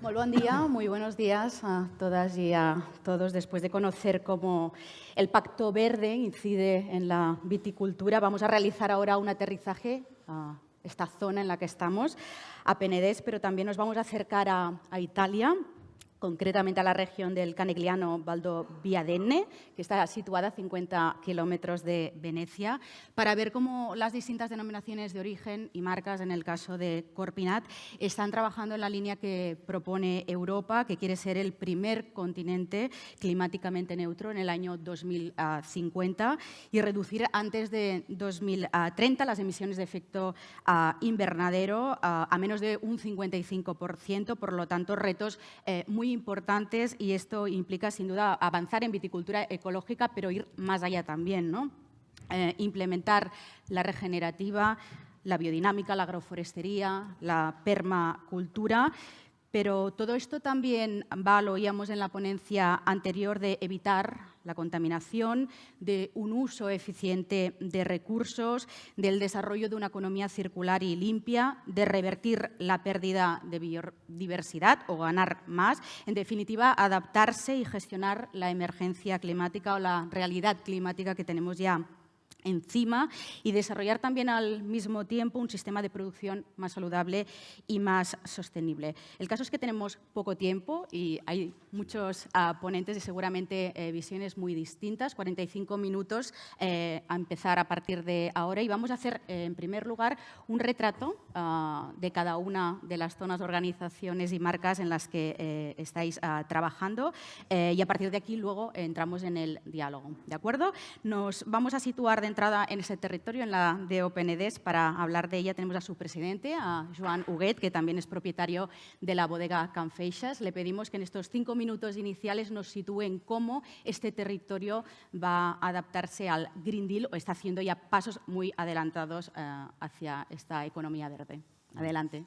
Muy buen día, muy buenos días a todas y a todos. Después de conocer cómo el Pacto Verde incide en la viticultura, vamos a realizar ahora un aterrizaje a esta zona en la que estamos, a Penedès, pero también nos vamos a acercar a Italia, concretamente a la región del Canegliano Valdobbiadene, que está situada a 50 kilómetros de Venecia, para ver cómo las distintas denominaciones de origen y marcas, en el caso de Corpinat, están trabajando en la línea que propone Europa, que quiere ser el primer continente climáticamente neutro en el año 2050 y reducir antes de 2030 las emisiones de efecto invernadero a menos de un 55%, por lo tanto, retos muy importantes, y esto implica, sin duda, avanzar en viticultura ecológica, pero ir más allá también, ¿no? Implementar la regenerativa, la biodinámica, la agroforestería, la permacultura. Pero todo esto también va, lo oíamos en la ponencia anterior, de evitar la contaminación, de un uso eficiente de recursos, del desarrollo de una economía circular y limpia, de revertir la pérdida de biodiversidad o ganar más. En definitiva, adaptarse y gestionar la emergencia climática o la realidad climática que tenemos ya encima, y desarrollar también al mismo tiempo un sistema de producción más saludable y más sostenible. El caso es que tenemos poco tiempo y hay muchos ponentes y seguramente visiones muy distintas. 45 minutos a empezar a partir de ahora, y vamos a hacer en primer lugar un retrato de cada una de las zonas, organizaciones y marcas en las que estáis trabajando, y a partir de aquí luego entramos en el diálogo. ¿De acuerdo? Nos vamos a situar de entrada en ese territorio, en la DO Penedès. Para hablar de ella tenemos a su presidente, a Joan Huguet, que también es propietario de la bodega Can Feixas. Le pedimos que en estos 5 minutos iniciales nos sitúe en cómo este territorio va a adaptarse al Green Deal, o está haciendo ya pasos muy adelantados hacia esta economía verde. Adelante.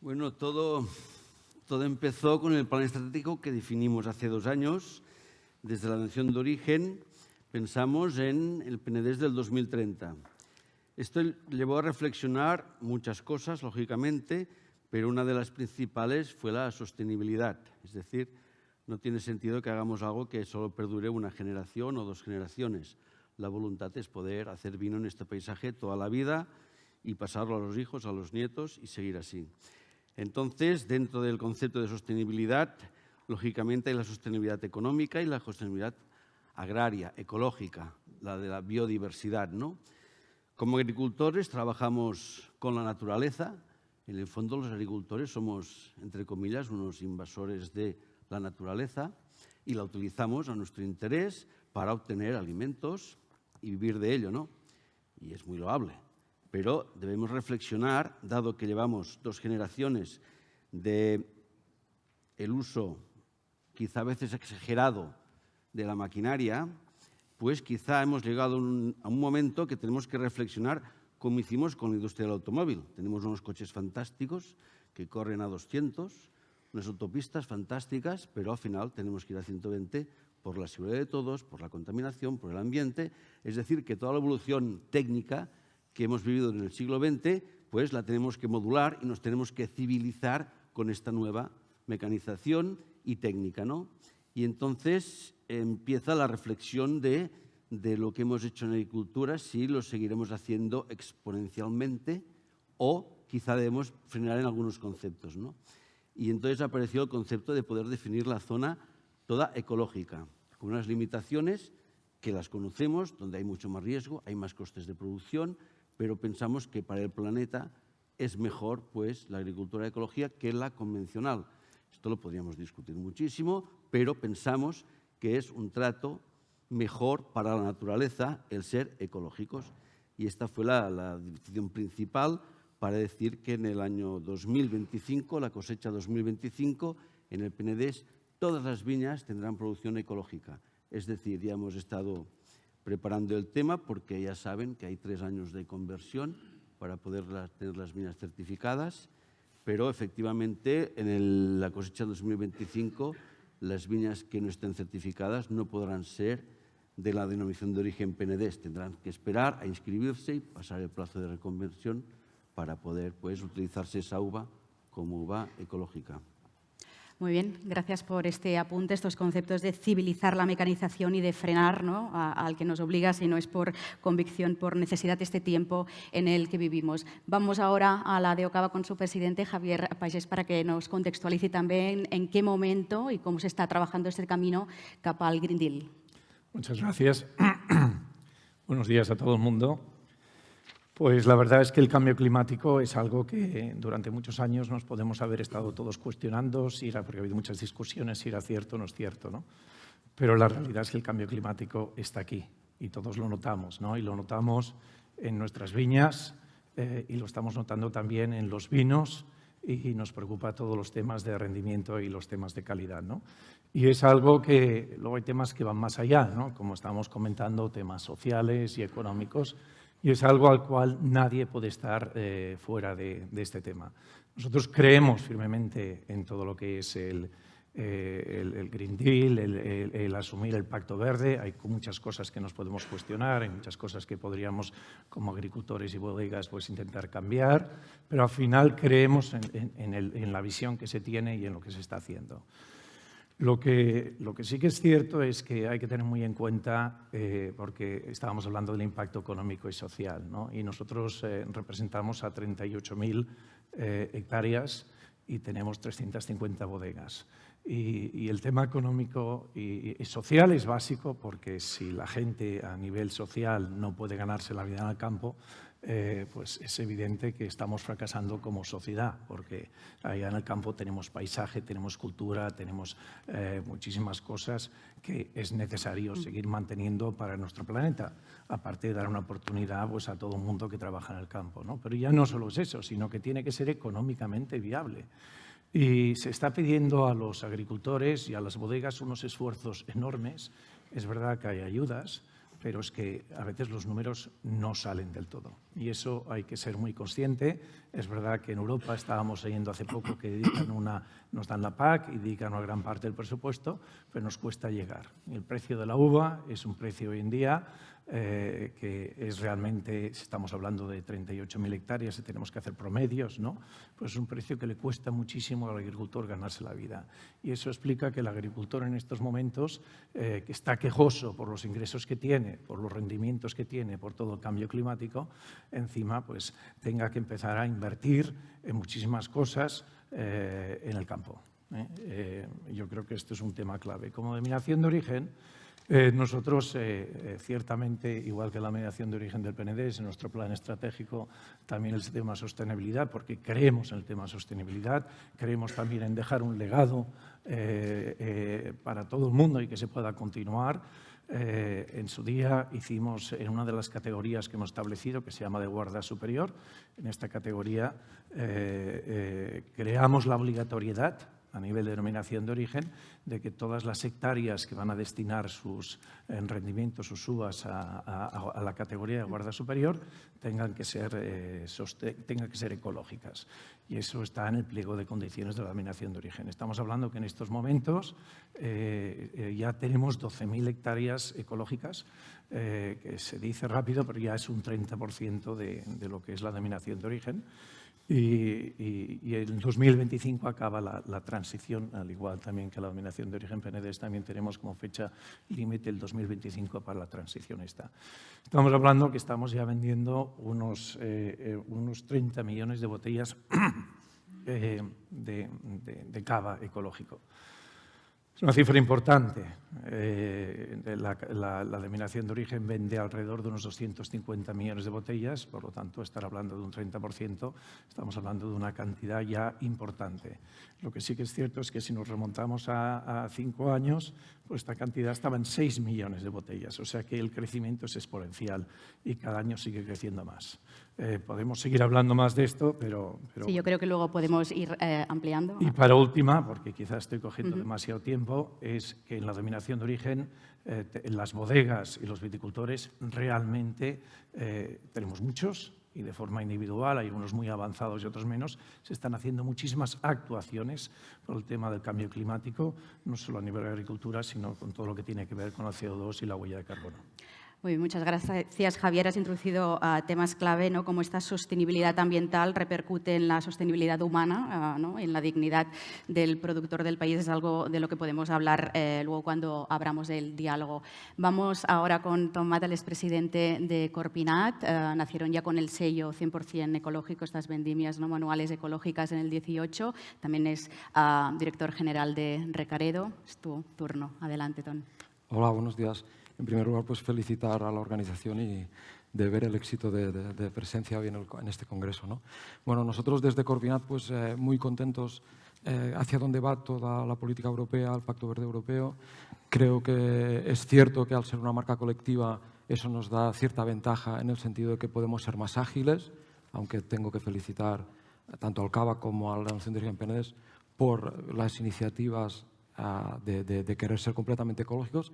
Bueno, todo empezó con el plan estratégico que definimos hace 2 años. Desde la Nación de Origen pensamos en el Penedès del 2030. Esto llevó a reflexionar muchas cosas, lógicamente, pero una de las principales fue la sostenibilidad. Es decir, no tiene sentido que hagamos algo que solo perdure una generación o 2 generaciones. La voluntad es poder hacer vino en este paisaje toda la vida y pasarlo a los hijos, a los nietos, y seguir así. Entonces, dentro del concepto de sostenibilidad, lógicamente hay la sostenibilidad económica y la sostenibilidad agraria, ecológica, la de la biodiversidad, ¿no? Como agricultores trabajamos con la naturaleza. En el fondo, los agricultores somos, entre comillas, unos invasores de la naturaleza, y la utilizamos a nuestro interés para obtener alimentos y vivir de ello, ¿no? Y es muy loable. Pero debemos reflexionar, dado que llevamos 2 generaciones del uso quizá a veces exagerado de la maquinaria, pues quizá hemos llegado a un momento que tenemos que reflexionar como hicimos con la industria del automóvil. Tenemos unos coches fantásticos que corren a 200, unas autopistas fantásticas, pero al final tenemos que ir a 120 por la seguridad de todos, por la contaminación, por el ambiente. Es decir, que toda la evolución técnica que hemos vivido en el siglo XX, pues la tenemos que modular y nos tenemos que civilizar con esta nueva mecanización y técnica, ¿no? Y entonces empieza la reflexión de lo que hemos hecho en agricultura, si lo seguiremos haciendo exponencialmente o quizá debemos frenar en algunos conceptos, ¿no? Y entonces apareció el concepto de poder definir la zona toda ecológica, con unas limitaciones que las conocemos, donde hay mucho más riesgo, hay más costes de producción, pero pensamos que para el planeta es mejor, pues, la agricultura ecológica que la convencional. Esto lo podríamos discutir muchísimo, pero pensamos que es un trato mejor para la naturaleza el ser ecológicos. Y esta fue la decisión principal para decir que en el año 2025, la cosecha 2025, en el Penedès, todas las viñas tendrán producción ecológica. Es decir, ya hemos estado preparando el tema, porque ya saben que hay 3 años de conversión para poder tener las viñas certificadas, pero efectivamente en la cosecha 2025 las viñas que no estén certificadas no podrán ser de la denominación de origen Penedès. Tendrán que esperar a inscribirse y pasar el plazo de reconversión para poder, pues, utilizarse esa uva como uva ecológica. Muy bien, gracias por este apunte, estos conceptos de civilizar la mecanización y de frenar, ¿no?, al que nos obliga, si no es por convicción, por necesidad de este tiempo en el que vivimos. Vamos ahora a la de Ocava con su presidente, Javier Pagés, para que nos contextualice también en qué momento y cómo se está trabajando este camino cap al Green Deal. Muchas gracias. Buenos días a todo el mundo. Pues la verdad es que el cambio climático es algo que durante muchos años nos podemos haber estado todos cuestionando, porque ha habido muchas discusiones si era cierto o no es cierto, ¿no? Pero la realidad es que el cambio climático está aquí y todos lo notamos, ¿no? Y lo notamos en nuestras viñas y lo estamos notando también en los vinos y nos preocupa todos los temas de rendimiento y los temas de calidad, ¿no? Y es algo que luego hay temas que van más allá, ¿no? Como estábamos comentando, temas sociales y económicos. Y es algo al cual nadie puede estar fuera de este tema. Nosotros creemos firmemente en todo lo que es el Green Deal, el asumir el Pacto Verde. Hay muchas cosas que nos podemos cuestionar, hay muchas cosas que podríamos, como agricultores y bodegas, pues intentar cambiar, pero al final creemos en la visión que se tiene y en lo que se está haciendo. Lo que sí que es cierto es que hay que tener muy en cuenta, porque estábamos hablando del impacto económico y social, ¿no? Y nosotros representamos a 38.000 hectáreas y tenemos 350 bodegas. Y el tema económico y social es básico, porque si la gente a nivel social no puede ganarse la vida en el campo, pues es evidente que estamos fracasando como sociedad, porque allá en el campo tenemos paisaje, tenemos cultura, tenemos muchísimas cosas que es necesario seguir manteniendo para nuestro planeta, aparte de dar una oportunidad pues, a todo el mundo que trabaja en el campo, ¿no? Pero ya no solo es eso, sino que tiene que ser económicamente viable. Y se está pidiendo a los agricultores y a las bodegas unos esfuerzos enormes. Es verdad que hay ayudas, pero es que a veces los números no salen del todo. Y eso hay que ser muy consciente. Es verdad que en Europa estábamos leyendo hace poco que nos dan la PAC y dedican una gran parte del presupuesto, pero nos cuesta llegar. El precio de la uva es un precio hoy en día que es realmente, estamos hablando de 38.000 hectáreas y tenemos que hacer promedios, ¿no? Pues es un precio que le cuesta muchísimo al agricultor ganarse la vida. Y eso explica que el agricultor en estos momentos, que está quejoso por los ingresos que tiene, por los rendimientos que tiene, por todo el cambio climático, encima pues tenga que empezar a invertir en muchísimas cosas en el campo. Yo creo que esto es un tema clave. Como denominación de origen, nosotros, ciertamente, igual que la mediación de origen del PNDES, en nuestro plan estratégico también el tema sostenibilidad, porque creemos en el tema sostenibilidad, creemos también en dejar un legado para todo el mundo y que se pueda continuar. En su día hicimos en una de las categorías que hemos establecido, que se llama de guarda superior, en esta categoría creamos la obligatoriedad a nivel de denominación de origen, de que todas las hectáreas que van a destinar sus rendimientos, sus uvas a la categoría de guarda superior, tengan que ser ecológicas. Y eso está en el pliego de condiciones de la denominación de origen. Estamos hablando que en estos momentos ya tenemos 12.000 hectáreas ecológicas, que se dice rápido, pero ya es un 30% de lo que es la denominación de origen. Y en 2025 acaba la transición, al igual también que la denominación de origen PNDES, también tenemos como fecha límite el 2025 para la transición esta. Estamos hablando que estamos ya vendiendo unos 30 millones de botellas de cava ecológico. Es una cifra importante. La denominación de origen vende alrededor de unos 250 millones de botellas, por lo tanto, estar hablando de un 30%, estamos hablando de una cantidad ya importante. Lo que sí que es cierto es que si nos remontamos a 5 años, pues esta cantidad estaba en 6 millones de botellas, o sea que el crecimiento es exponencial y cada año sigue creciendo más. Podemos seguir hablando más de esto, pero sí, yo creo que luego podemos ir ampliando. Y para última, porque quizás estoy cogiendo demasiado tiempo, es que en la denominación de origen, las bodegas y los viticultores realmente tenemos muchos y de forma individual, hay unos muy avanzados y otros menos, se están haciendo muchísimas actuaciones por el tema del cambio climático, no solo a nivel de agricultura, sino con todo lo que tiene que ver con el CO2 y la huella de carbono. Muy bien, muchas gracias, Javier. Has introducido temas clave, ¿no? Cómo esta sostenibilidad ambiental repercute en la sostenibilidad humana, ¿no? En la dignidad del productor del país. Es algo de lo que podemos hablar luego cuando abramos el diálogo. Vamos ahora con Tom Matta, el expresidente de Corpinat. Nacieron ya con el sello 100% ecológico, estas vendimias, ¿no? Manuales ecológicas en el 18. También es director general de Recaredo. Es tu turno. Adelante, Tom. Hola, buenos días. En primer lugar, pues felicitar a la organización y de ver el éxito de presencia hoy en este congreso, ¿no? Bueno, nosotros desde Corpinat, pues muy contentos hacia dónde va toda la política europea, el Pacto Verde Europeo. Creo que es cierto que al ser una marca colectiva eso nos da cierta ventaja en el sentido de que podemos ser más ágiles, aunque tengo que felicitar tanto al CABA como a la Nación de Origen Penedès por las iniciativas de querer ser completamente ecológicos.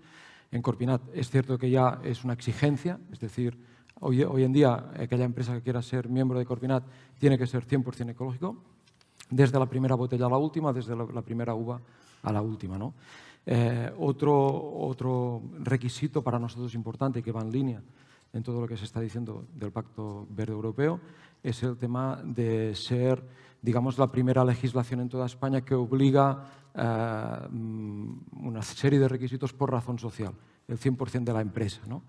En Corpinat es cierto que ya es una exigencia, es decir, hoy en día aquella empresa que quiera ser miembro de Corpinat tiene que ser 100% ecológico, desde la primera botella a la última, desde la primera uva a la última, ¿no? Otro requisito para nosotros importante y que va en línea en todo lo que se está diciendo del Pacto Verde Europeo es el tema de ser, digamos, la primera legislación en toda España que obliga una serie de requisitos por razón social, el 100% de la empresa, ¿no?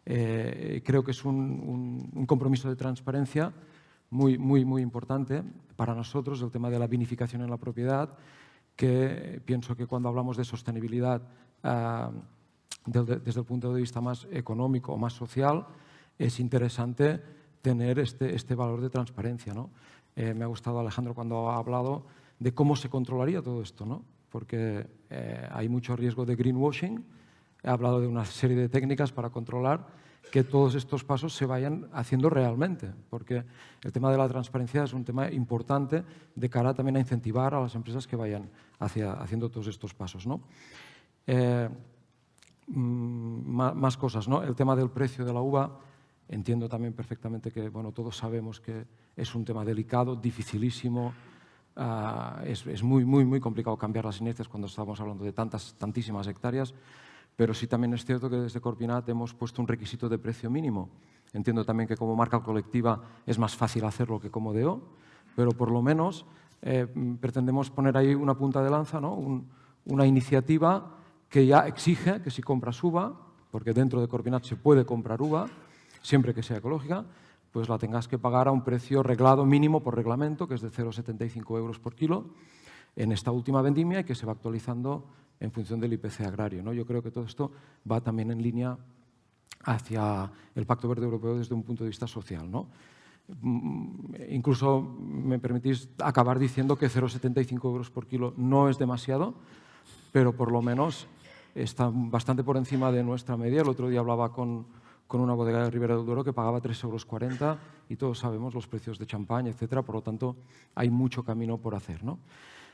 Creo que es un compromiso de transparencia muy importante para nosotros, el tema de la vinificación en la propiedad, que pienso que cuando hablamos de sostenibilidad desde el punto de vista más económico o más social, es interesante tener este valor de transparencia, ¿no? Me ha gustado, Alejandro, cuando ha hablado de cómo se controlaría todo esto, ¿no? Porque hay mucho riesgo de greenwashing. He hablado de una serie de técnicas para controlar que todos estos pasos se vayan haciendo realmente, porque el tema de la transparencia es un tema importante de cara también a incentivar a las empresas que vayan haciendo todos estos pasos, ¿no? Más cosas, ¿no? El tema del precio de la uva, entiendo también perfectamente que, bueno, todos sabemos que es un tema delicado, dificilísimo. Es muy complicado cambiar las inercias cuando estamos hablando de tantísimas hectáreas, pero sí también es cierto que desde Corpinat hemos puesto un requisito de precio mínimo. Entiendo también que como marca colectiva es más fácil hacerlo que como DO, pero por lo menos pretendemos poner ahí una punta de lanza, ¿no? Una iniciativa que ya exige que si compras uva, porque dentro de Corpinat se puede comprar uva, siempre que sea ecológica, pues la tengas que pagar a un precio reglado mínimo por reglamento, que es de 0,75 euros por kilo, en esta última vendimia y que se va actualizando en función del IPC agrario, ¿no? Yo creo que todo esto va también en línea hacia el Pacto Verde Europeo desde un punto de vista social, ¿no? Incluso, me permitís acabar diciendo que 0,75 euros por kilo no es demasiado, pero por lo menos está bastante por encima de nuestra media. El otro día hablaba con una bodega de Ribera del Duero que pagaba 3,40 euros y todos sabemos los precios de champán, etcétera. Por lo tanto, hay mucho camino por hacer, ¿no?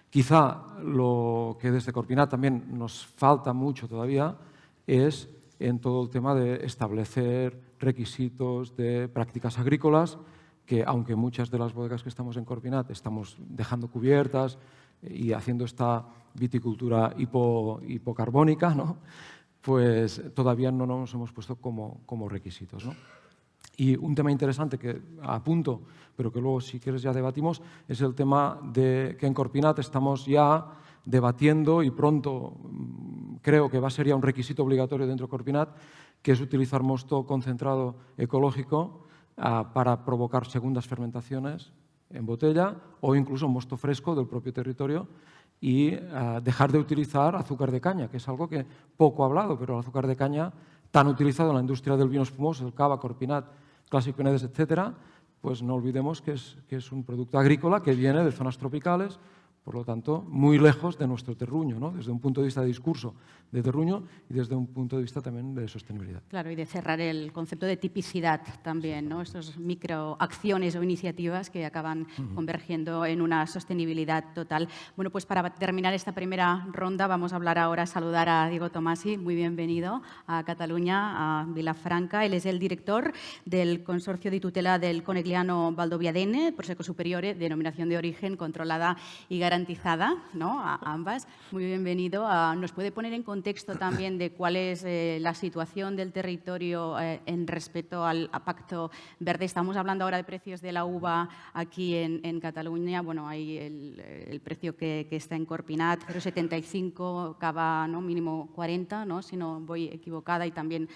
Quizá lo que desde Corpinat también nos falta mucho todavía es en todo el tema de establecer requisitos de prácticas agrícolas que, aunque muchas de las bodegas que estamos en Corpinat estamos dejando cubiertas y haciendo esta viticultura hipocarbónica, ¿no? Pues todavía no nos hemos puesto como requisitos, ¿no? Y un tema interesante que apunto, pero que luego si quieres ya debatimos, es el tema de que en Corpinat estamos ya debatiendo y pronto creo que va a ser ya un requisito obligatorio dentro de Corpinat, que es utilizar mosto concentrado ecológico para provocar segundas fermentaciones en botella o incluso mosto fresco del propio territorio y dejar de utilizar azúcar de caña, que es algo que poco he hablado, pero el azúcar de caña tan utilizado en la industria del vino espumoso, el cava, Corpinat, Clàssic Penedès, etcétera, pues no olvidemos que es un producto agrícola que viene de zonas tropicales, por lo tanto, muy lejos de nuestro terruño, ¿no? Desde un punto de vista de discurso de terruño y desde un punto de vista también de sostenibilidad. Claro, y de cerrar el concepto de tipicidad también, ¿no? Estas microacciones o iniciativas que acaban convergiendo en una sostenibilidad total. Bueno, pues para terminar esta primera ronda vamos a hablar ahora, saludar a Diego Tomasi, muy bienvenido a Cataluña, a Vilafranca. Él es el director del Consorcio de Tutela del Conegliano Valdoviadene, Prosecco Superiore, denominación de origen controlada y garantizada garantizada, ¿no? A ambas. Muy bienvenido. ¿Nos puede poner en contexto también de cuál es la situación del territorio en respecto al Pacto Verde? Estamos hablando ahora de precios de la uva aquí en Cataluña. Bueno, hay el precio que está en Corpinat, 0,75, cava, ¿no? Mínimo 40, ¿no? Si no voy equivocada, y también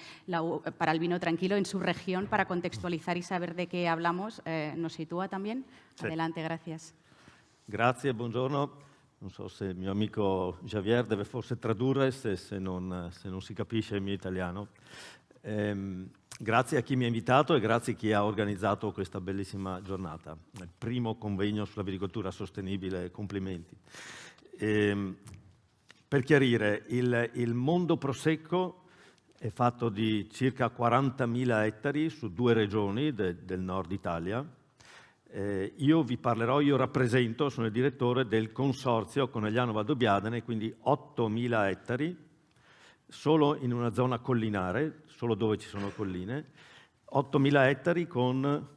para el vino tranquilo en su región, para contextualizar y saber de qué hablamos. ¿Nos sitúa también? Sì. Adelante, gracias. Grazie, buongiorno. Non so se il mio amico Javier deve forse tradurre se non si capisce il mio italiano. Grazie a chi mi ha invitato e grazie a chi ha organizzato questa bellissima giornata. Il primo convegno sull'agricoltura sostenibile, complimenti. Per chiarire, il mondo Prosecco è fatto di circa 40.000 ettari su 2 regioni del nord Italia. Io vi parlerò, io rappresento, sono il direttore del consorzio Conegliano Valdobbiadene, quindi 8.000 ettari, solo in una zona collinare, solo dove ci sono colline, 8.000 ettari con...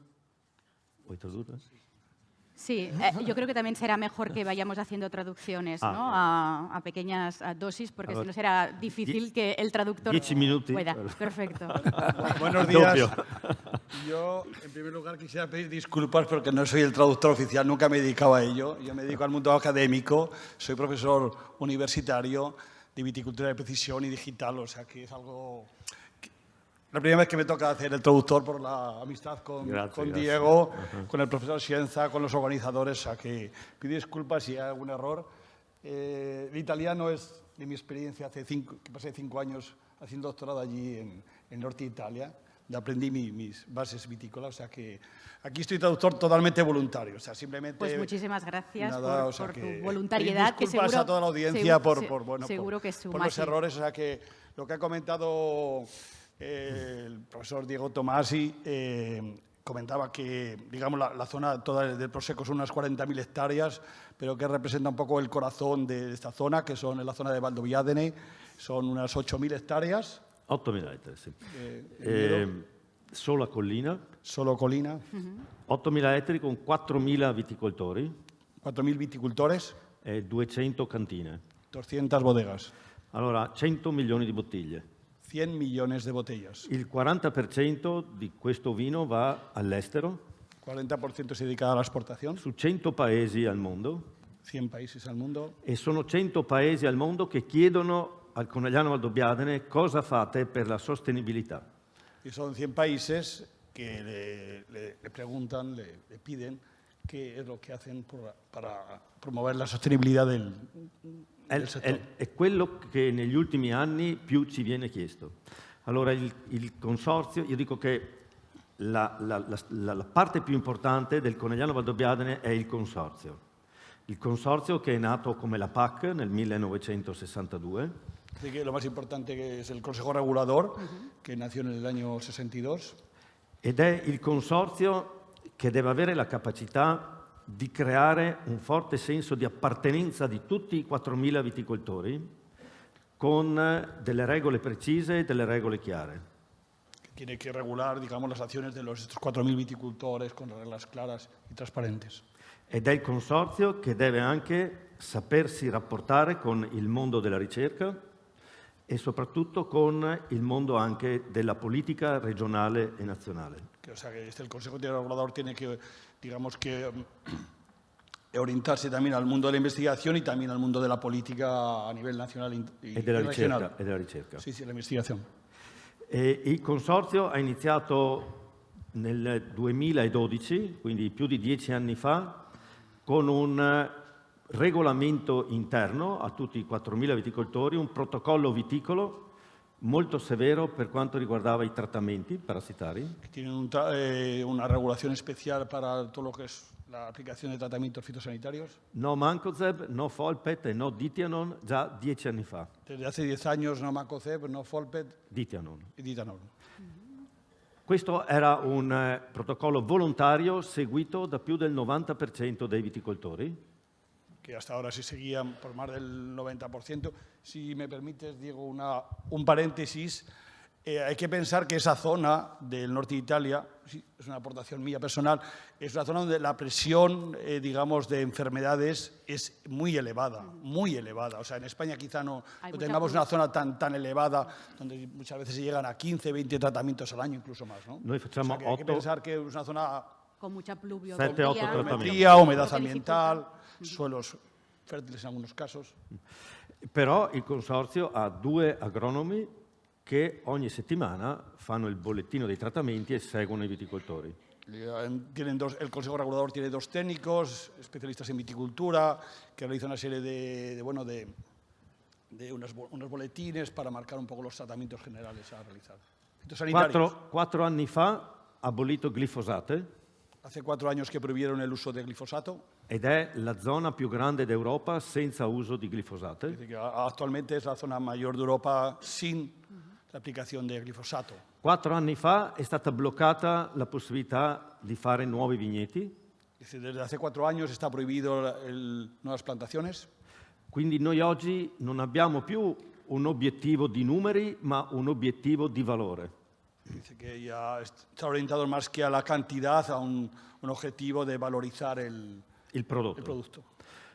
¿Vuoi tradurre? Sí, yo creo que también será mejor que vayamos haciendo traducciones, ¿no? A pequeñas dosis, porque si no será difícil que el traductor 10 minutos. pueda. Perfecto. Buenos días. Doppio. Yo, en primer lugar, quisiera pedir disculpas porque no soy el traductor oficial, nunca me he dedicado a ello. Yo me dedico al mundo académico, soy profesor universitario de viticultura de precisión y digital, o sea que es algo... La primera vez que me toca hacer el traductor por la amistad con Diego, con el profesor Scienza, con los organizadores, o sea que pido disculpas si hay algún error. El italiano es de mi experiencia, que pasé 5 años haciendo doctorado allí en Norte de Italia, donde aprendí mis bases vitícolas, o sea que aquí estoy traductor totalmente voluntario, o sea, simplemente... Pues muchísimas gracias nada, por, o sea por que tu voluntariedad. disculpas Que seguro, a toda la audiencia seguro que es su por los magia. errores, o sea que lo que ha comentado el profesor Diego Tomasi comentaba que, digamos, la zona toda del Prosecco son unas 40.000 hectáreas, pero que representa un poco el corazón de esta zona, que son en la zona de Valdobbiadene, son unas 8.000 hectáreas. 8.000 ettari, sì. Solo a collina. Solo colina. 8.000 ettari con 4.000 viticoltori 4.000 viticultores. e 200 cantine. 200 bodegas. Allora, 100 milioni di bottiglie. 100 millones de botellas. Il 40% di questo vino va all'estero, 40% se dedica a la exportación. su 100 paesi al mondo, 100 países al mundo. e sono 100 paesi al mondo che chiedono al Conegliano Valdobbiadene cosa fate per la sostenibilità. Y son 100 países que le preguntan, le piden qué es lo que hacen para promover la sostenibilidad del settore. È quello che negli ultimi anni più ci viene chiesto. Allora il consorzio, io dico che la parte più importante del Conegliano Valdobbiadene è il consorzio. Il consorzio che è nato come la PAC nel 1962. Así que lo más importante que es el Consejo Regulador, que nació en el año 62. Ed è il consorzio che deve avere la capacità di creare un forte senso di appartenenza di tutti i 4.000 viticoltori con delle regole precise e delle regole chiare. Tiene que regular, digamos, las acciones de estos 4.000 viticultores con reglas claras y transparentes. Ed è il consorzio che deve anche sapersi rapportare con il mondo della ricerca e soprattutto con il mondo anche della politica regionale e nazionale. O sea, que el Consejo Regulador tiene que, digamos, que orientarse también al mundo de la investigación y también al mundo de la política a nivel nacional y regional. E della ricerca. Sí, la investigación. Il consorzio ha iniziato nel 2012, quindi più di 10 anni fa, con un regolamento interno a tutti i 4.000 viticoltori, un protocollo viticolo molto severo per quanto riguardava i trattamenti parassitari. Tienen una regulación especial para todo lo que es la aplicación de tratamientos fitosanitarios. No Mancozeb, no Folpet e no Ditianon già 10 anni fa. Desde hace 10 años no Mancozeb, no Folpet Ditianon. y Ditanol. Questo era un protocollo volontario seguito da più del 90% dei viticoltori. Que hasta ahora se seguían por más del 90%. Si me permites, Diego, un paréntesis. Hay que pensar que esa zona del norte de Italia, sí, es una aportación mía personal, es una zona donde la presión, digamos, de enfermedades es muy elevada, muy elevada. O sea, en España quizá no tengamos una zona tan elevada, donde muchas veces se llegan a 15, 20 tratamientos al año, incluso más, ¿no? Noi facciamo O sea, que hay que 8, pensar que es una zona Con mucha 7, 8 pluviometría. tratamienti. humedad Lo que ambiental, suelos fértiles en algunos casos. Però il consorzio ha 2 agronomi che ogni settimana fanno il bollettino dei trattamenti e seguono i viticoltori. El Consejo Regulador tiene 2 técnicos, especialistas en viticultura, que realizan una serie de unos boletines para marcar un poco los tratamientos generales a realizar. Fitosanitarios. 4 anni fa ha abolito glifosate Hace 4 años que prohibieron el uso de glifosato. ed è la zona più grande d'Europa senza uso di glifosate. Dice que actualmente es la zona mayor de Europa sin la aplicación de glifosato. 4 anni fa è stata bloccata la possibilità di fare nuovi vigneti, Dice, desde hace 4 años está prohibido nuevas plantaciones. quindi noi oggi non abbiamo più un obiettivo di numeri, ma un obiettivo di valore. Dice que ya está orientado más que a la cantidad, a un objetivo de valorizar el Prodotto. producto.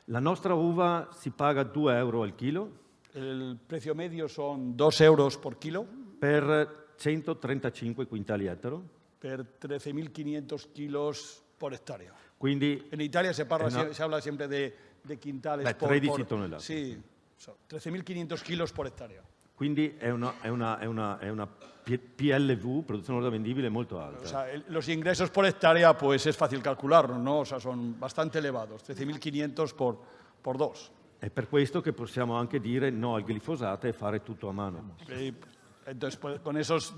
La nostra uva si paga 2 euro al chilo El precio medio son 2 euros por kilo per 135 quintali ettaro, per 13.500 kilos por hectárea. quindi En Italia se habla siempre de quintales Beh, 13 tonelate. Sí, 13.500 kilos por hectárea. quindi è una PLV, produzione lorda vendibile, molto O alta. sea, los ingresos por hectárea, pues es fácil calcularlo, ¿no? O sea, son bastante elevados, 13.500 por 2. È per questo che possiamo anche dire no al glifosato e fare tutto a mano. Entonces, pues, con esos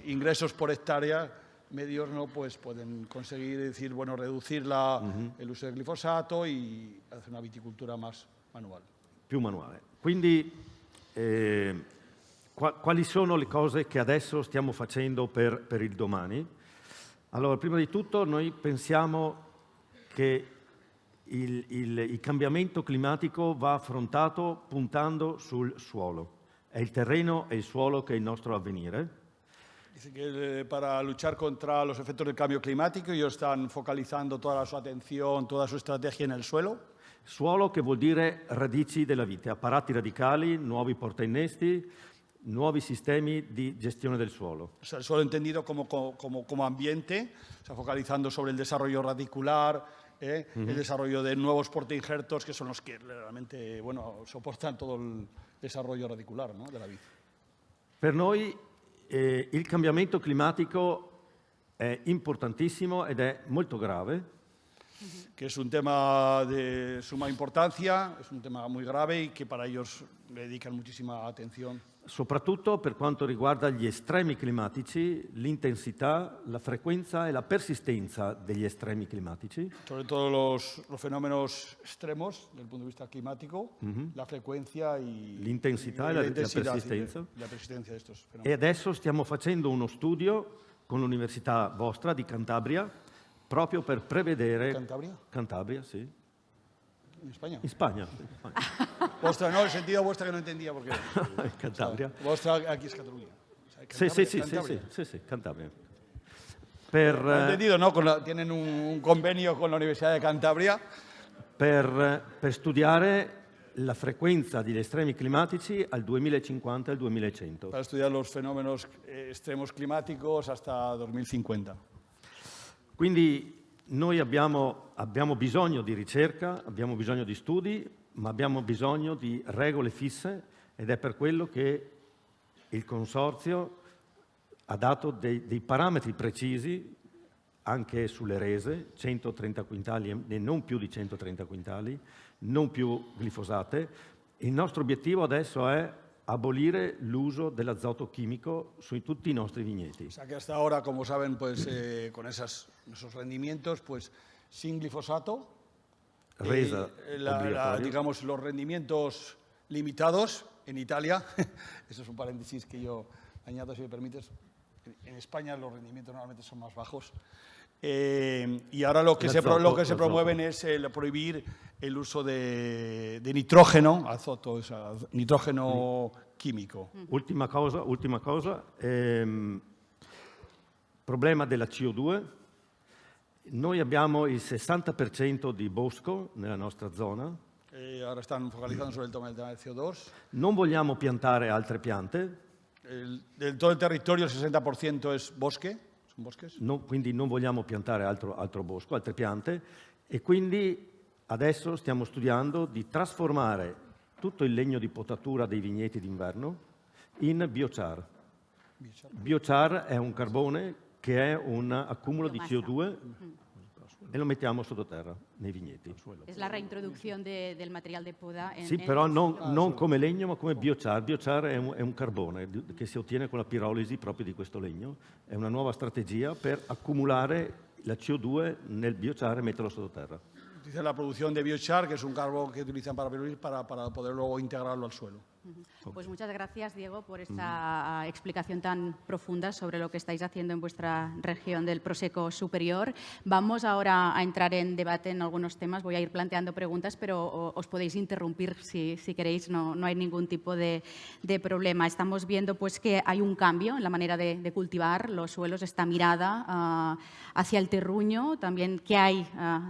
ingresos por hectárea medios, ¿no? Pues pueden conseguir decir, bueno, reducir el uso del glifosato y hacer una viticultura más manual. Più manuale. Quindi quali sono le cose che adesso stiamo facendo per il domani? Allora, prima di tutto noi pensiamo che il cambiamento climatico va affrontato puntando sul suolo. È il terreno e il suolo che è il nostro avvenire. Dice que para luchar contra los efectos del cambio climático ellos están focalizando toda su atención, toda su estrategia en el suelo. Suolo che vuol dire radici della vita, apparati radicali, nuovi portainnesti, nuovi sistemi di gestione del suolo. O sea, el suelo entendido como ambiente, o sea, focalizando sobre el desarrollo radicular, el desarrollo de nuevos portainjertos, que son los que realmente soportan todo el desarrollo radicular, ¿no? De la vid. Per noi il cambiamento climatico è importantissimo ed è molto grave. Que es un tema de suma importancia, es un tema muy grave y que para ellos le dedican muchísima atención. Soprattutto per quanto riguarda gli estremi climatici, l'intensità, la frequenza e la persistenza degli estremi climatici. Sobre todo los fenómenos extremos desde el punto de vista climático, la frecuencia y l'intensità e la intensidad, persistenza. sí, la persistencia de estos E fenómenos. adesso stiamo facendo uno studio con l'Università vostra di Cantabria proprio per prevedere... ¿Cantabria? sì. ¿En España? In Spagna. Vostra, no, el sentido vuestra que no entendía porque... Cantabria. Vostra aquí es Cataluña. O sea, Cantabria. Sì, Cantabria. Lo he entendido, ¿no? Tienen un convenio con la Universidad de Cantabria. Per studiare la frequenza degli estremi climatici al 2050 e al 2100. Para estudiar los fenómenos extremos climáticos hasta 2050. Quindi noi abbiamo bisogno di ricerca, abbiamo bisogno di studi, ma abbiamo bisogno di regole fisse ed è per quello che il Consorzio ha dato dei parametri precisi anche sulle rese, 130 quintali e non più di 130 quintali, non più glifosate. Il nostro obiettivo adesso è abolire l'uso dell'azoto chimico su tutti i nostri vigneti. O sea que hasta ahora, como saben, pues con esos rendimientos, pues sin glifosato, Resa digamos los rendimientos limitados en Italia, esto es un paréntesis que yo añado si me permites, en España los rendimientos normalmente son más bajos. Y ahora lo que se promueven es prohibir el uso de nitrógeno, azoto, nitrógeno chimico. Ultima cosa, problema della CO2. Noi abbiamo il 60% di bosco nella nostra zona, Ahora están focalizando sobre el tema del CO2. non vogliamo piantare altre piante, De todo el territorio el 60% es bosque, son bosques. quindi non vogliamo piantare altro bosco, altre piante, e quindi adesso stiamo studiando di trasformare tutto il legno di potatura dei vigneti d'inverno in biochar. Biochar è un carbone che è un accumulo di CO2 e lo mettiamo sottoterra nei vigneti. Es la reintroducción del material de poda en, Sì, però non come legno, ma come biochar. Biochar è un carbone che si ottiene con la pirolisi proprio di questo legno. È una nuova strategia per accumulare la CO2 nel biochar e metterlo sottoterra. Dice la producción de biochar, que es un carbón que utilizan para poder luego integrarlo al suelo. Pues muchas gracias, Diego, por esta explicación tan profunda sobre lo que estáis haciendo en vuestra región del Prosecco Superior. Vamos ahora a entrar en debate en algunos temas. Voy a ir planteando preguntas, pero os podéis interrumpir si queréis. No hay ningún tipo de problema. Estamos viendo pues, que hay un cambio en la manera de cultivar los suelos, esta mirada hacia el terruño, también qué hay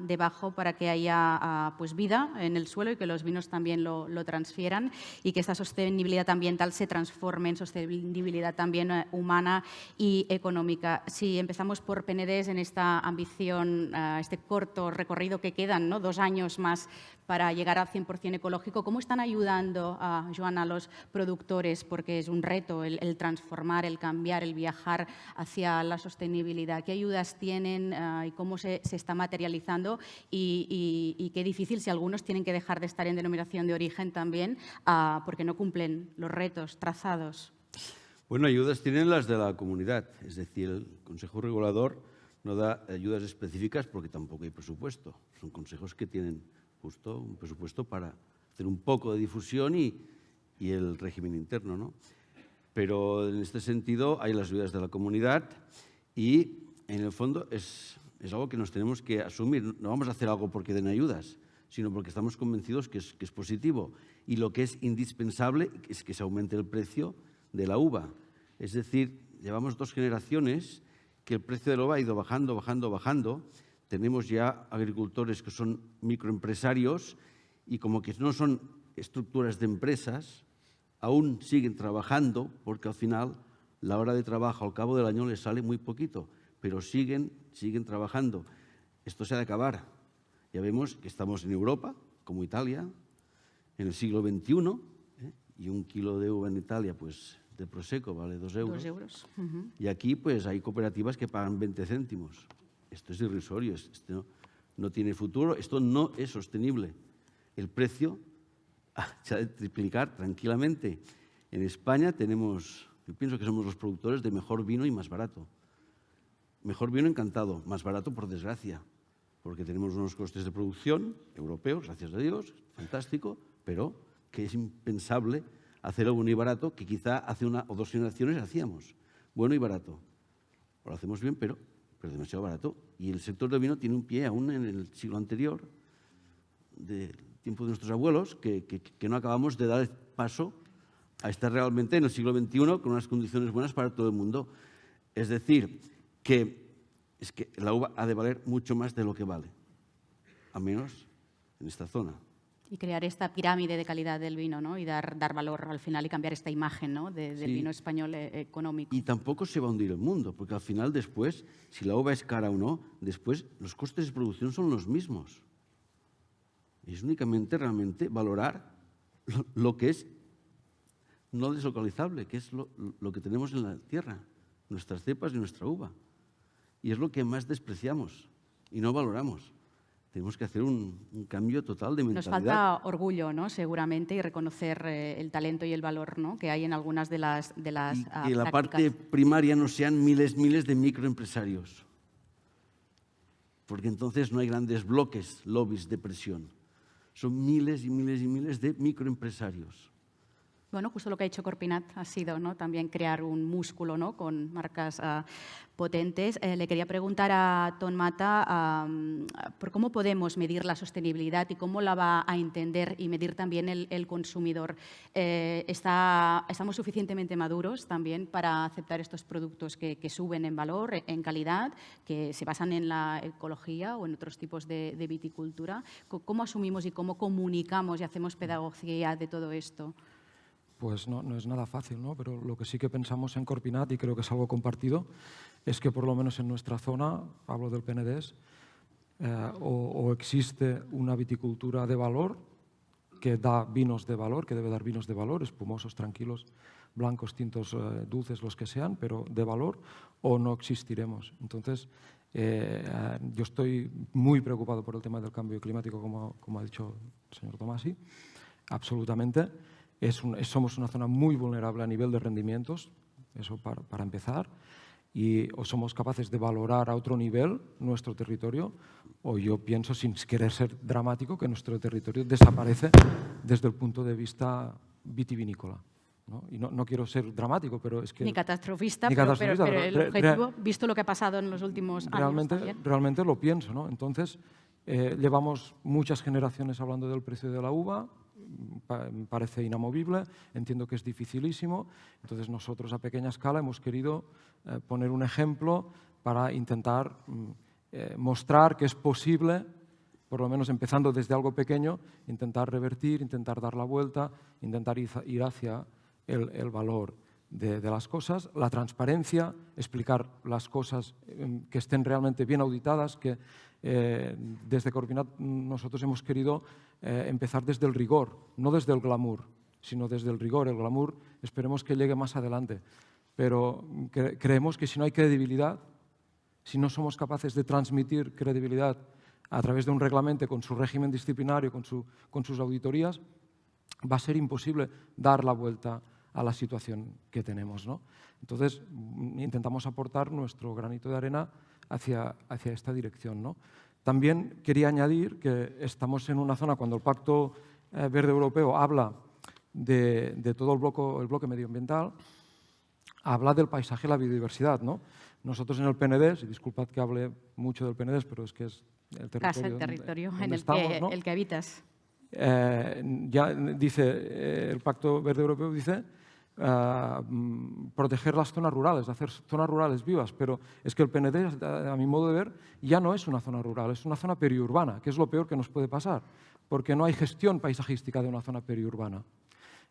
debajo para que haya pues, vida en el suelo y que los vinos también lo transfieran y que esta sostenibilidad ambiental se transforme en sostenibilidad también humana y económica. Si empezamos por Penedès en esta ambición, este corto recorrido que quedan, ¿no? 2 años más para llegar al 100% ecológico, ¿cómo están ayudando, Joan, a los productores? Porque es un reto el transformar, el cambiar, el viajar hacia la sostenibilidad. ¿Qué ayudas tienen y cómo se está materializando? Y qué difícil si algunos tienen que dejar de estar en denominación de origen también porque no cumplen los retos trazados. Bueno, ayudas tienen las de la comunidad, es decir, el Consejo Regulador no da ayudas específicas porque tampoco hay presupuesto. Son consejos que tienen justo un presupuesto para hacer un poco de difusión y el régimen interno, ¿no? Pero en este sentido hay las ayudas de la comunidad y en el fondo es algo que nos tenemos que asumir. No vamos a hacer algo porque den ayudas, sino porque estamos convencidos que es positivo. Y lo que es indispensable es que se aumente el precio de la uva. Es decir, llevamos 2 generaciones que el precio de la uva ha ido bajando, bajando, bajando. Tenemos ya agricultores que son microempresarios y como que no son estructuras de empresas, aún siguen trabajando porque al final la hora de trabajo al cabo del año les sale muy poquito, pero siguen trabajando. Esto se ha de acabar. Ya vemos que estamos en Europa, como Italia, en el siglo XXI, y 1 kilo de uva en Italia, pues de Prosecco vale 2 euros. 2 euros. Y aquí pues hay cooperativas que pagan 20 céntimos. Esto es irrisorio, esto no tiene futuro, esto no es sostenible. El precio se ha de triplicar tranquilamente. En España tenemos, yo pienso que somos los productores de mejor vino y más barato. Mejor vino encantado, más barato por desgracia, porque tenemos unos costes de producción europeos, gracias a Dios, fantástico, pero que es impensable hacerlo bueno y barato, que quizá hace 1 o 2 generaciones hacíamos. Bueno y barato. Lo hacemos bien, pero demasiado barato. Y el sector del vino tiene un pie aún en el siglo anterior, del tiempo de nuestros abuelos, que no acabamos de dar paso a estar realmente en el siglo XXI con unas condiciones buenas para todo el mundo. Es decir, que la uva ha de valer mucho más de lo que vale, al menos en esta zona. Y crear esta pirámide de calidad del vino, ¿no? Y dar valor al final y cambiar esta imagen, ¿no? del vino español económico. Y tampoco se va a hundir el mundo, porque al final después, si la uva es cara o no, después los costes de producción son los mismos. Es únicamente realmente valorar lo que es no deslocalizable, que es lo que tenemos en la tierra, nuestras cepas y nuestra uva. Y es lo que más despreciamos y no valoramos. Tenemos que hacer un cambio total de mentalidad. Nos falta orgullo, ¿no? Seguramente, y reconocer el talento y el valor, ¿no? Que hay en algunas de las y que prácticas. la parte primaria no sean miles de microempresarios. Porque entonces no hay grandes bloques, lobbies de presión. Son miles y miles y miles de microempresarios. Bueno, justo lo que ha hecho Corpinat ha sido, ¿no?, también crear un músculo, ¿no?, con marcas potentes. Le quería preguntar a Ton Mata por cómo podemos medir la sostenibilidad y cómo la va a entender y medir también el consumidor. ¿Estamos suficientemente maduros también para aceptar estos productos que suben en valor, en calidad, que se basan en la ecología o en otros tipos de viticultura? ¿Cómo asumimos y cómo comunicamos y hacemos pedagogía de todo esto? Pues no es nada fácil, ¿no? Pero lo que sí que pensamos en Corpinat, y creo que es algo compartido, es que por lo menos en nuestra zona, hablo del Penedés, o existe una viticultura de valor que da vinos de valor, que debe dar vinos de valor, espumosos, tranquilos, blancos, tintos, dulces, los que sean, pero de valor, o no existiremos. Entonces, yo estoy muy preocupado por el tema del cambio climático, como ha dicho el señor Tomasi, absolutamente. Somos una zona muy vulnerable a nivel de rendimientos, eso para empezar, y o somos capaces de valorar a otro nivel nuestro territorio, o yo pienso, sin querer ser dramático, que nuestro territorio desaparece desde el punto de vista vitivinícola, ¿no? Y no quiero ser dramático, pero es que... Ni catastrofista, ni pero catastrofista, el objetivo, visto lo que ha pasado en los últimos años también. Realmente lo pienso, ¿no? Entonces, llevamos muchas generaciones hablando del precio de la uva, me parece inamovible, entiendo que es dificilísimo. Entonces nosotros a pequeña escala hemos querido poner un ejemplo para intentar mostrar que es posible, por lo menos empezando desde algo pequeño, intentar revertir, intentar dar la vuelta, intentar ir hacia el valor de las cosas, la transparencia, explicar las cosas que estén realmente bien auditadas, que desde Corpinat nosotros hemos querido empezar desde el rigor, no desde el glamour, sino desde el rigor. El glamour esperemos que llegue más adelante, pero creemos que si no hay credibilidad, si no somos capaces de transmitir credibilidad a través de un reglamento con su régimen disciplinario, con sus auditorías, va a ser imposible dar la vuelta a la situación que tenemos, ¿no? Entonces, intentamos aportar nuestro granito de arena hacia esta dirección, ¿no? También quería añadir que estamos en una zona, cuando el Pacto Verde Europeo habla de todo el bloque medioambiental, habla del paisaje y la biodiversidad, ¿no? Nosotros en el Penedés, y disculpad que hable mucho del Penedés, pero es que es el territorio, en el que habitas. Ya dice, el Pacto Verde Europeo dice proteger las zonas rurales, hacer zonas rurales vivas, pero es que el Penedés, a mi modo de ver, ya no es una zona rural, es una zona periurbana, que es lo peor que nos puede pasar, porque no hay gestión paisajística de una zona periurbana.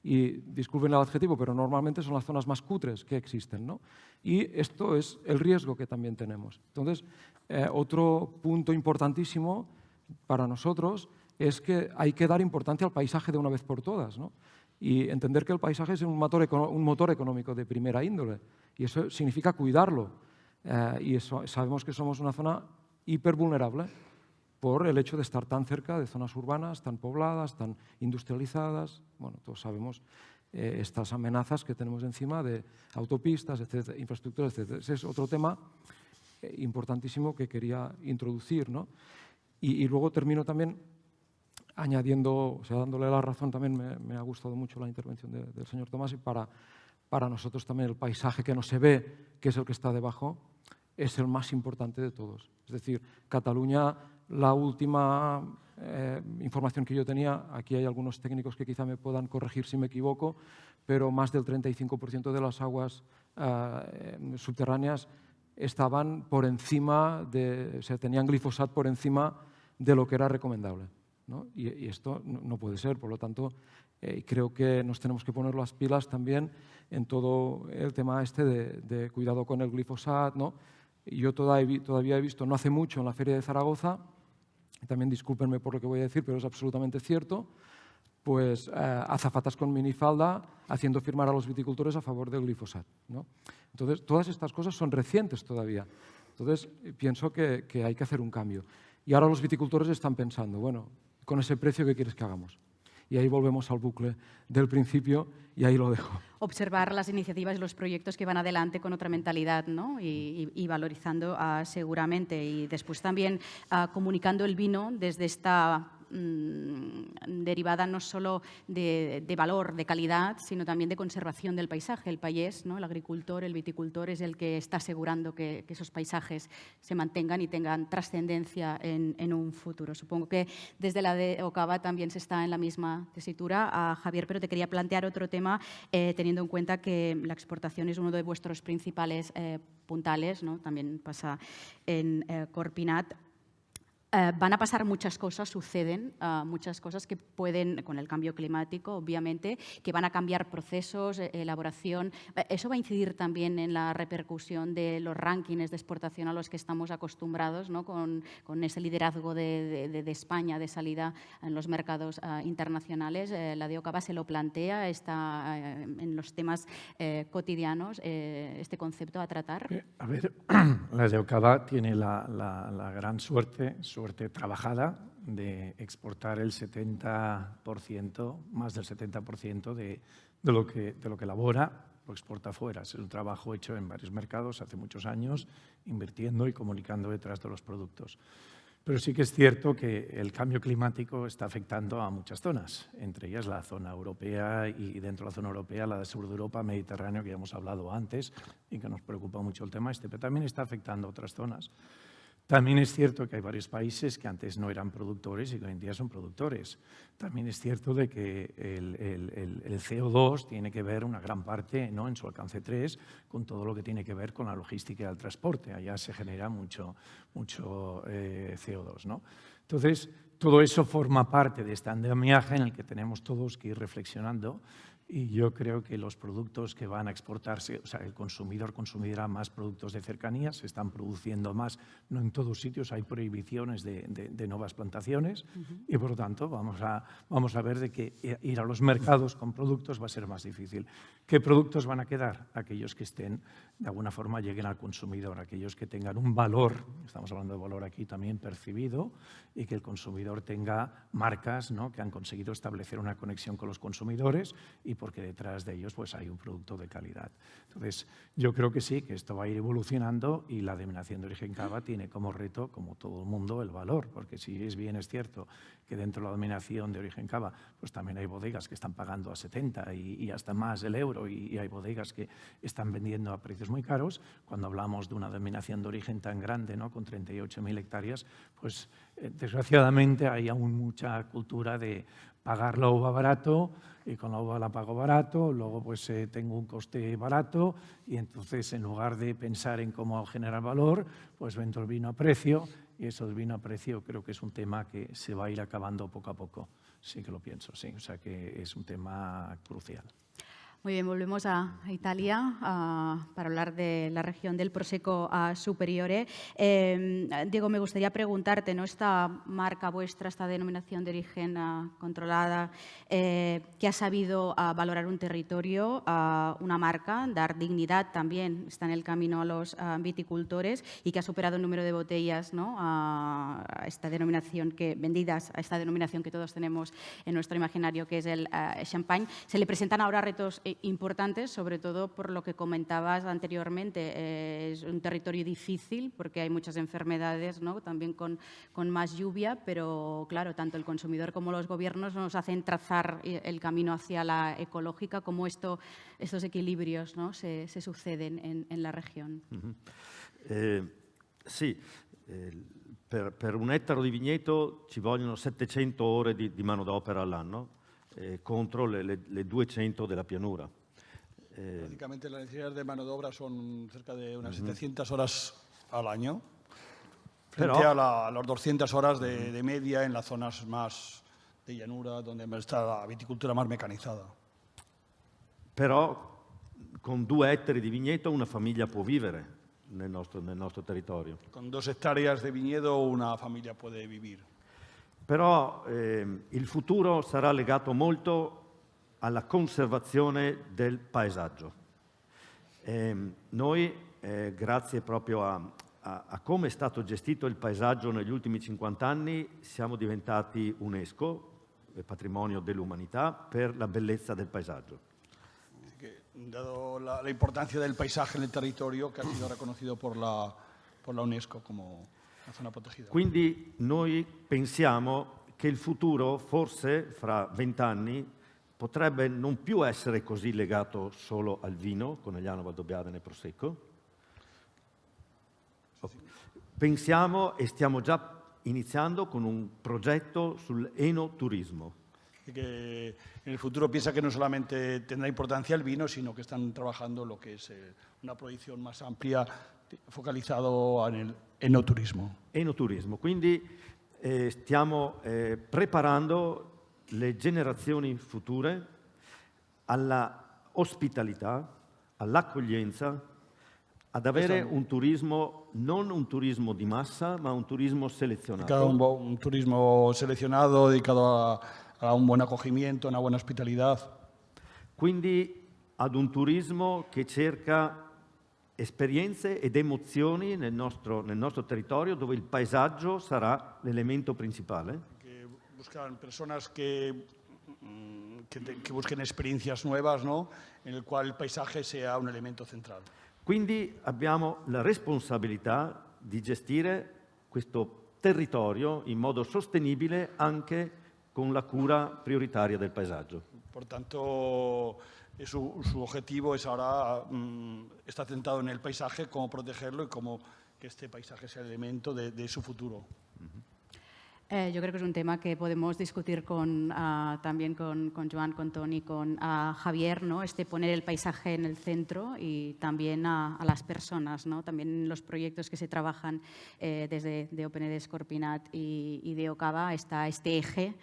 Y disculpen el adjetivo, pero normalmente son las zonas más cutres que existen, ¿no? Y esto es el riesgo que también tenemos. Entonces, otro punto importantísimo para nosotros es que hay que dar importancia al paisaje de una vez por todas, ¿no? Y entender que el paisaje es un motor económico de primera índole, y eso significa cuidarlo. Y sabemos que somos una zona hipervulnerable por el hecho de estar tan cerca de zonas urbanas, tan pobladas, tan industrializadas. Bueno, todos sabemos estas amenazas que tenemos encima de autopistas, etcétera, infraestructuras, etcétera. Ese es otro tema importantísimo que quería introducir, ¿no? Y luego termino también añadiendo, o sea, dándole la razón, también me ha gustado mucho la intervención del señor Tomás, y para nosotros también el paisaje que no se ve, que es el que está debajo, es el más importante de todos. Es decir, Cataluña, la última información que yo tenía, aquí hay algunos técnicos que quizá me puedan corregir si me equivoco, pero más del 35% de las aguas subterráneas estaban por encima o sea, tenían glifosato por encima de lo que era recomendable, ¿no? Y esto no puede ser, por lo tanto, creo que nos tenemos que poner las pilas también en todo el tema de cuidado con el glifosato, ¿no? Yo todavía he visto, no hace mucho, en la Feria de Zaragoza, también discúlpenme por lo que voy a decir, pero es absolutamente cierto, pues azafatas con minifalda haciendo firmar a los viticultores a favor del glifosato, ¿no? Entonces, todas estas cosas son recientes todavía. Entonces, pienso que hay que hacer un cambio. Y ahora los viticultores están pensando, bueno, con ese precio, ¿qué quieres que hagamos? Y ahí volvemos al bucle del principio y ahí lo dejo. Observar las iniciativas y los proyectos que van adelante con otra mentalidad, ¿no? y valorizando seguramente. Y después también comunicando el vino desde esta derivada no solo de valor, de calidad, sino también de conservación del paisaje. El payés, ¿no? El agricultor, el viticultor es el que está asegurando que esos paisajes se mantengan y tengan trascendencia en un futuro. Supongo que desde la de Ocava también se está en la misma tesitura. Javier, pero te quería plantear otro tema, teniendo en cuenta que la exportación es uno de vuestros principales puntales, ¿no? También pasa en Corpinat. Van a pasar muchas cosas, suceden muchas cosas que pueden, con el cambio climático, obviamente, que van a cambiar procesos, elaboración. Eso va a incidir también en la repercusión de los rankings de exportación a los que estamos acostumbrados, ¿no? Con ese liderazgo de España de salida en los mercados internacionales. La de Ocava se lo plantea, está en los temas cotidianos, este concepto a tratar. A ver, la de Ocava tiene la gran suerte trabajada de exportar el 70%, más del 70% de lo que elabora, lo exporta fuera. Es un trabajo hecho en varios mercados hace muchos años, invirtiendo y comunicando detrás de los productos. Pero sí que es cierto que el cambio climático está afectando a muchas zonas, entre ellas la zona europea y dentro de la zona europea la de sur de Europa, Mediterráneo, que ya hemos hablado antes y que nos preocupa mucho el tema pero también está afectando a otras zonas. También es cierto que hay varios países que antes no eran productores y que hoy en día son productores. También es cierto de que el CO2 tiene que ver una gran parte, ¿no? En su alcance 3 con todo lo que tiene que ver con la logística y el transporte. Allá se genera mucho CO2, ¿no? Entonces, todo eso forma parte de este andamiaje en el que tenemos todos que ir reflexionando. Y yo creo que los productos que van a exportarse, o sea, el consumidor consumirá más productos de cercanía, se están produciendo más, no en todos sitios hay prohibiciones de nuevas plantaciones y por lo tanto vamos a ver de que ir a los mercados con productos va a ser más difícil. ¿Qué productos van a quedar? Aquellos que estén, de alguna forma, lleguen al consumidor, aquellos que tengan un valor, estamos hablando de valor aquí también percibido, y que el consumidor tenga marcas, ¿no? Que han conseguido establecer una conexión con los consumidores y porque detrás de ellos pues, hay un producto de calidad. Entonces, yo creo que sí, que esto va a ir evolucionando y la denominación de origen cava tiene como reto, como todo el mundo, el valor, porque si es cierto que dentro de la denominación de origen cava pues también hay bodegas que están pagando a 70 y hasta más el euro y hay bodegas que están vendiendo a precios muy caros, cuando hablamos de una denominación de origen tan grande, ¿no? Con 38.000 hectáreas, pues desgraciadamente hay aún mucha cultura de pagar la uva barato y con la uva la pago barato, luego pues tengo un coste barato y entonces en lugar de pensar en cómo generar valor, pues vendo el vino a precio y eso del vino a precio creo que es un tema que se va a ir acabando poco a poco, sí que lo pienso, sí, o sea que es un tema crucial. Muy bien, volvemos a Italia para hablar de la región del Prosecco Superiore. Diego, me gustaría preguntarte, ¿no? Esta marca vuestra, esta denominación de origen controlada, que ha sabido valorar un territorio, una marca, dar dignidad también, está en el camino a los viticultores y que ha superado el número de botellas, ¿no? a esta denominación vendidas a esta denominación que todos tenemos en nuestro imaginario, que es el champagne. Se le presentan ahora retos importantes, sobre todo por lo que comentabas anteriormente. Es un territorio difícil porque hay muchas enfermedades, ¿no? También con más lluvia, pero claro, tanto el consumidor como los gobiernos nos hacen trazar el camino hacia la ecológica, como estos equilibrios, ¿no? se suceden en la región. Sì, per un ettaro di vigneto ci vogliono 700 ore di manodopera all'anno. Contro le 200 de la pianura. Básicamente las necesidades de mano de obra son cerca de unas 700 horas al año, frente a las 200 horas de media en las zonas más de llanura, donde está la viticultura más mecanizada. Però con 2 ettari di vigneto una famiglia può vivere nel nostro territorio. Con 2 hectáreas de viñedo una familia puede vivir. Però il futuro sarà legato molto alla conservazione del paesaggio. Noi, grazie proprio a come è stato gestito il paesaggio negli ultimi 50 anni, siamo diventati UNESCO, patrimonio dell'umanità, per la bellezza del paesaggio. Dado la importancia del paisaje en el territorio, que ha sido reconocido por la UNESCO como una zona protegida. Quindi noi pensiamo che il futuro, forse fra 20 anni, potrebbe non più essere così legato solo al vino, Conegliano, Valdobbiadene e Prosecco. Pensiamo e stiamo già iniziando con un progetto sull'enoturismo. Que en el futuro piensa que no solamente tendrá importancia el vino, sino que están trabajando lo que es una proyección más amplia focalizado en el enoturismo. Enoturismo, quindi stiamo preparando le generazioni future alla ospitalità, all'accoglienza, ad avere un turismo, non un turismo di massa, ma un turismo selezionato. Un turismo seleccionado dedicado a un buen acogimiento, una buena hospitalidad. Quindi ad un turismo che cerca esperienze ed emozioni nel nostro territorio, dove il paesaggio sarà l'elemento principale. Que buscan personas que busquen experiencias nuevas, ¿no? En el cual el paisaje sea un elemento central. Quindi abbiamo la responsabilità di gestire questo territorio in modo sostenibile anche con la cura prioritaria del paesaggio. Por tanto, su objetivo es ahora, está centrado en el paisaje, cómo protegerlo y cómo que este paisaje sea el elemento de su futuro. Yo creo que es un tema que podemos discutir también con Joan, con Toni, con Javier, ¿no? Poner el paisaje en el centro y también a las personas, ¿no? También los proyectos que se trabajan desde de OpenED, Corpinat y de Ocava está este eje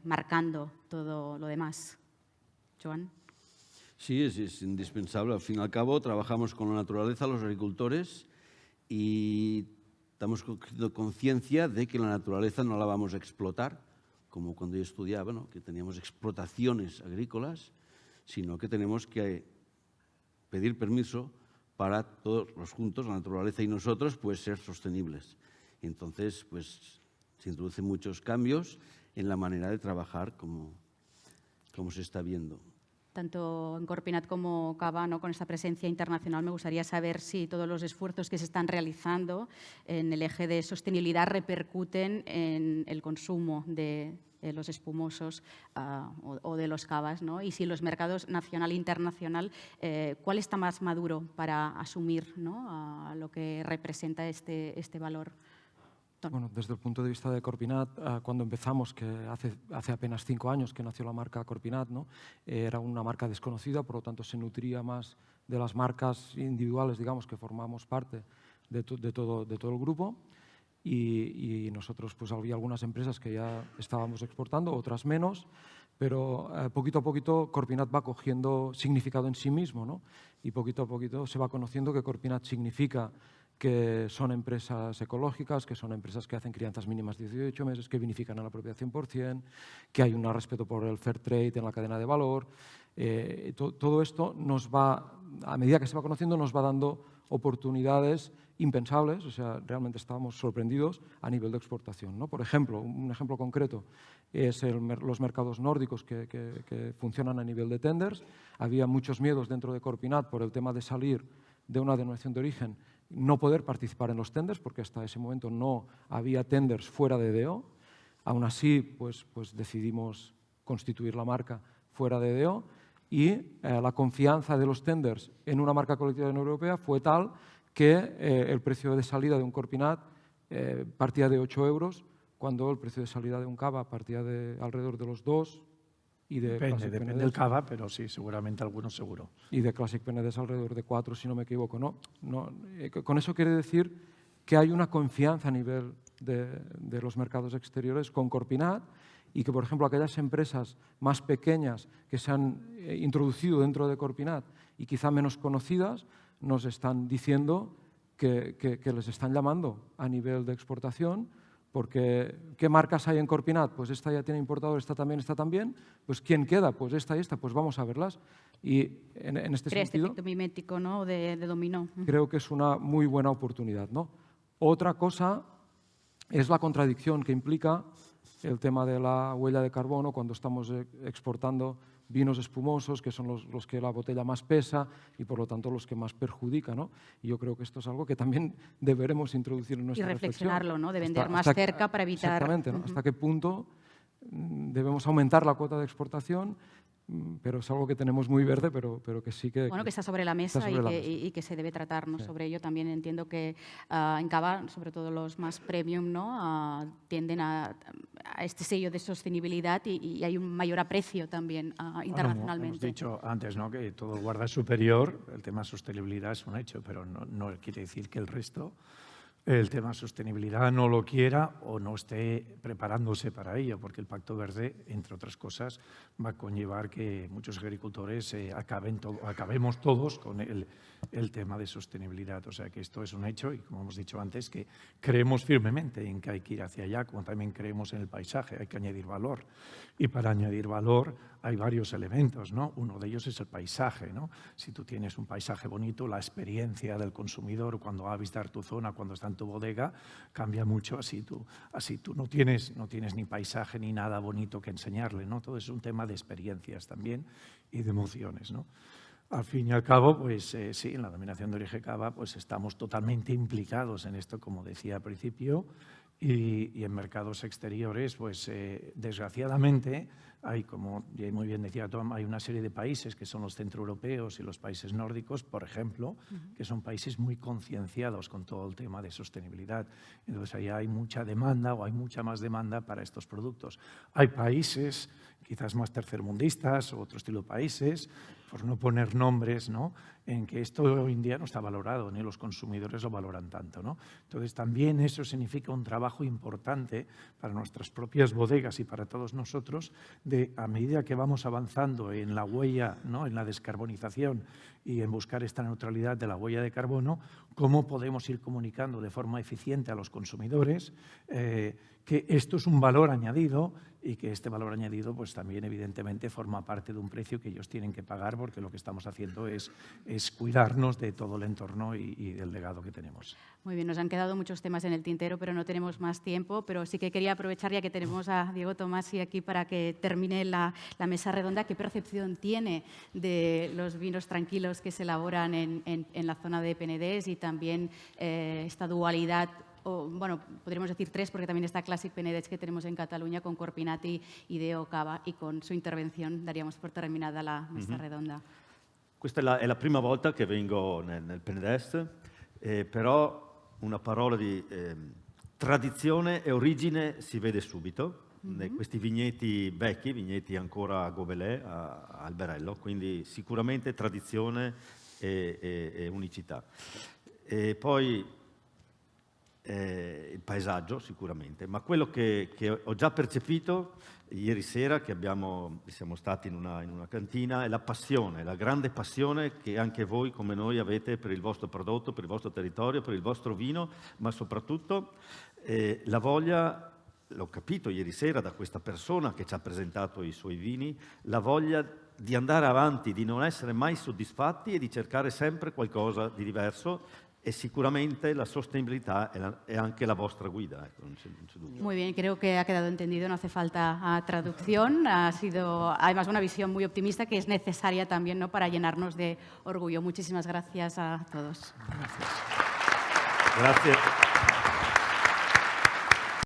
marcando todo lo demás. Joan. Sí, es indispensable. Al fin y al cabo, trabajamos con la naturaleza, los agricultores, y estamos cogiendo conciencia de que la naturaleza no la vamos a explotar, como cuando yo estudiaba, ¿no? Que teníamos explotaciones agrícolas, sino que tenemos que pedir permiso para todos los juntos, la naturaleza y nosotros, pues ser sostenibles. Y entonces, pues se introducen muchos cambios en la manera de trabajar como se está viendo. Tanto en Corpinat como Cava, ¿no? Con esta presencia internacional, me gustaría saber si todos los esfuerzos que se están realizando en el eje de sostenibilidad repercuten en el consumo de los espumosos o de los cavas, ¿no? Y si los mercados nacional e internacional, ¿cuál está más maduro para asumir, ¿no? A lo que representa este valor? Bueno, desde el punto de vista de Corpinat, cuando empezamos, que hace apenas 5 años que nació la marca Corpinat, ¿no? Era una marca desconocida, por lo tanto se nutría más de las marcas individuales, digamos, que formamos parte de todo el grupo. Y nosotros, pues había algunas empresas que ya estábamos exportando, otras menos, pero poquito a poquito Corpinat va cogiendo significado en sí mismo, ¿no? Y poquito a poquito se va conociendo que Corpinat significa que son empresas ecológicas, que son empresas que hacen crianzas mínimas de 18 meses, que vinifican a la propiedad 100%, que hay un respeto por el fair trade en la cadena de valor. Todo esto nos va, a medida que se va conociendo, nos va dando oportunidades impensables, o sea, realmente estábamos sorprendidos a nivel de exportación, ¿no? Por ejemplo, un ejemplo concreto es los mercados nórdicos que funcionan a nivel de tenders. Había muchos miedos dentro de Corpinat por el tema de salir de una denominación de origen, no poder participar en los tenders, porque hasta ese momento no había tenders fuera de DO. Aún así, pues decidimos constituir la marca fuera de DO y la confianza de los tenders en una marca colectiva de la Unión Europea fue tal que el precio de salida de un Corpinat partía de 8 euros, cuando el precio de salida de un Cava partía de alrededor de los 2. Depende del Cava, pero sí, seguramente algunos seguro. Y de Classic Penedès alrededor de 4, si no me equivoco. Con eso quiere decir que hay una confianza a nivel de los mercados exteriores con Corpinat y que, por ejemplo, aquellas empresas más pequeñas que se han introducido dentro de Corpinat y quizá menos conocidas, nos están diciendo que les están llamando a nivel de exportación. Porque, ¿qué marcas hay en Corpinat? Pues esta ya tiene importador, esta también. Pues ¿quién queda? Pues esta y esta, pues vamos a verlas. Y en este Crea sentido, este efecto mimético, ¿no? de dominó. Creo que es una muy buena oportunidad, ¿no? Otra cosa es la contradicción que implica el tema de la huella de carbono cuando estamos exportando vinos espumosos, que son los que la botella más pesa y por lo tanto los que más perjudican, ¿no? Y yo creo que esto es algo que también deberemos introducir en nuestra reflexionarlo, reflexión. ¿no? De vender más cerca para evitar... Exactamente, ¿no? Hasta qué punto debemos aumentar la cuota de exportación, pero es algo que tenemos muy verde, pero que sí que... Bueno, que está sobre la mesa, y que se debe tratarnos sobre ello. También entiendo que en Cava, sobre todo los más premium, ¿no? Tienden a este sello de sostenibilidad y hay un mayor aprecio también internacionalmente. Hemos dicho antes, ¿no?, que todo guarda superior, el tema sostenibilidad es un hecho, pero no quiere decir que el resto... el tema sostenibilidad no lo quiera o no esté preparándose para ello, porque el Pacto Verde, entre otras cosas, va a conllevar que muchos agricultores acabemos todos con el tema de sostenibilidad. O sea que esto es un hecho y, como hemos dicho antes, que creemos firmemente en que hay que ir hacia allá, como también creemos en el paisaje, hay que añadir valor. Y para añadir valor hay varios elementos, ¿no? Uno de ellos es el paisaje, ¿no? Si tú tienes un paisaje bonito, la experiencia del consumidor cuando va a visitar tu zona, cuando está en tu bodega, cambia mucho. Así tú no tienes ni paisaje ni nada bonito que enseñarle, ¿no? Todo es un tema de experiencias también y de emociones, ¿no? Al fin y al cabo, pues sí, en la denominación de origen Cava pues estamos totalmente implicados en esto, como decía al principio, y en mercados exteriores, pues desgraciadamente hay, como muy bien decía Tom, hay una serie de países que son los centroeuropeos y los países nórdicos, por ejemplo, que son países muy concienciados con todo el tema de sostenibilidad. Entonces ahí hay mucha demanda o hay mucha más demanda para estos productos. Hay países quizás más tercermundistas o otro estilo de países, por no poner nombres, ¿no?, en que esto hoy en día no está valorado, ni los consumidores lo valoran tanto, ¿no? Entonces también eso significa un trabajo importante para nuestras propias bodegas y para todos nosotros, de a medida que vamos avanzando en la huella, ¿no?, en la descarbonización y en buscar esta neutralidad de la huella de carbono, cómo podemos ir comunicando de forma eficiente a los consumidores que esto es un valor añadido y que este valor añadido pues también evidentemente forma parte de un precio que ellos tienen que pagar, porque lo que estamos haciendo es cuidarnos de todo el entorno y del legado que tenemos. Muy bien, nos han quedado muchos temas en el tintero, pero no tenemos más tiempo, pero sí que quería aprovechar, ya que tenemos a Diego Tomasi aquí, para que termine la mesa redonda. ¿Qué percepción tiene de los vinos tranquilos que se elaboran en la zona de Penedès y también esta dualidad? O, bueno, podríamos decir tres, porque también está Classic Penedès que tenemos en Cataluña con Corpinati y Deo Cava, y con su intervención daríamos por terminada la mesa redonda. Questa è la prima volta che vengo nel Penedès, però una parola di tradizione e origine si vede subito. Questi vigneti vecchi, vigneti ancora a Gobelais, a Alberello, quindi sicuramente tradizione e unicità. E poi il paesaggio sicuramente, ma quello che ho già percepito ieri sera, che siamo stati in una cantina, è la passione, la grande passione che anche voi come noi avete per il vostro prodotto, per il vostro territorio, per il vostro vino, ma soprattutto la voglia, l'ho capito ieri sera da questa persona che ci ha presentato i suoi vini, la voglia di andare avanti, di non essere mai soddisfatti e di cercare sempre qualcosa di diverso. E sicuramente la sostenibilità è anche la vostra guida, non c'è dubbio. Muy bien, creo que ha quedado entendido, no hace falta traducción. Ha sido además una visión muy optimista que es necesaria también, ¿no?, para llenarnos de orgullo. Muchísimas gracias a todos. Grazie.